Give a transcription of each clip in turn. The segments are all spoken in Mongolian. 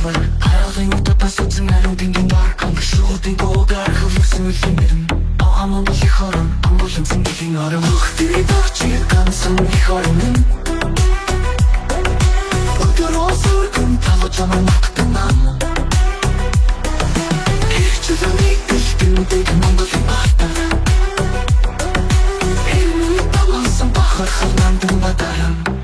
Never Хайрлын утас үзэн харин тэнгэн дор Хангашуудын гуугаар хөвлөсөн үлэмэрэн Аман бол их хорон Амбулан цэнгэлийн орон Хөхтэрий дорчиг гансан их орон Өдөр осургын талж амар магтан нам Хичэлэн икэлтэндэг Монголын бартар Элмий талансан бахар халнандын бадаран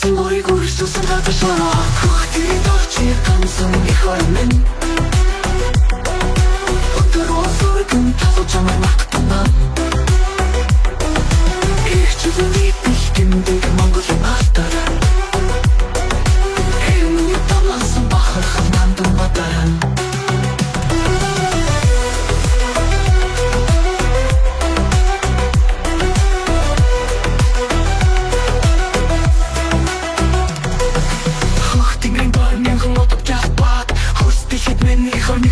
Эцэн морийг үргэлжлүүлсэн газар шороо Хөхтэрий дорчиг гансан их орон Өдөр осургын талж амар магтан нам Хичэлэн икэлтэндэг Монголын бартар Элмий талансан бахар халнандын бадаран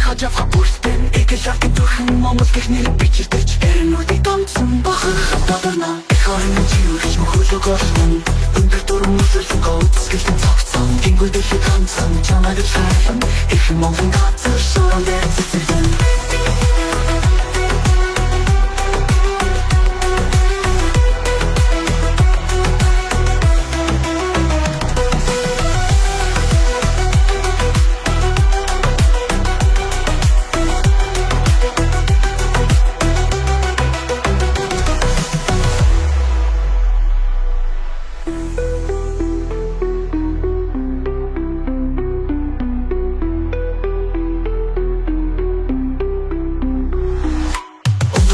Хажавха бүртэн Экэл аргын түрхэн Монгол гэх нэрийг бичирдэж Эренүүдийг донцсон бахар хатадарна Их орны жиурч мөхөлөг орсон Өндөр дурм үзэлэн гоцгэлтэн цогцсон Тэнгүүд дэлхий ганцсан Чамайг шайлан Их Монголын газар шорон дээр цэцэрлэн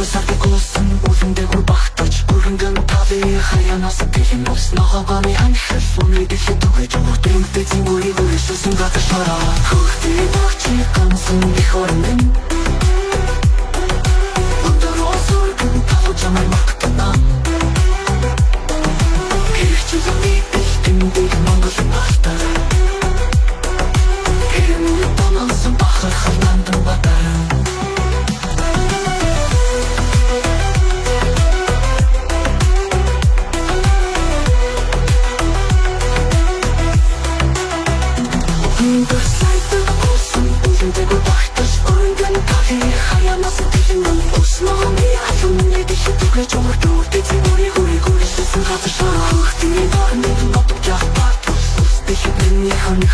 Сардаг улсын үлэндээ бүр багтаж Өргөнгөн тавы хаянаас дэлхийн ус Ногоогоны анхэл Үнэ дэлхий түгэж Өртөмтэй зимурийг үргэлжлүүлсэн газар шороо Хөхтэрий дорчиг гансан их орон Өдөр осургын талж амар магтан нам Хичэлэн икэлтэндэг Монголын бартар Элмий талансан бахар халнандын бадаран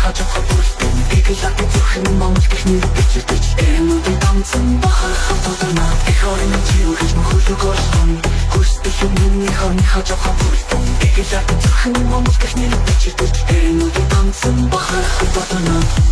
Хажавха бүртэн Экэл аргын түрхэн Монгол гэх нэрийг бичирдэж Эренүүдийг донцсон бахар хатадарна Их орны жиурч мөхөлөг орсон Хүсдэхэн миний хорны хажавха бүртэн Экэл аргын түрхэн Монгол гэх нэрийг бичирдэж Эренүүдийг донцсон бахар хатадарна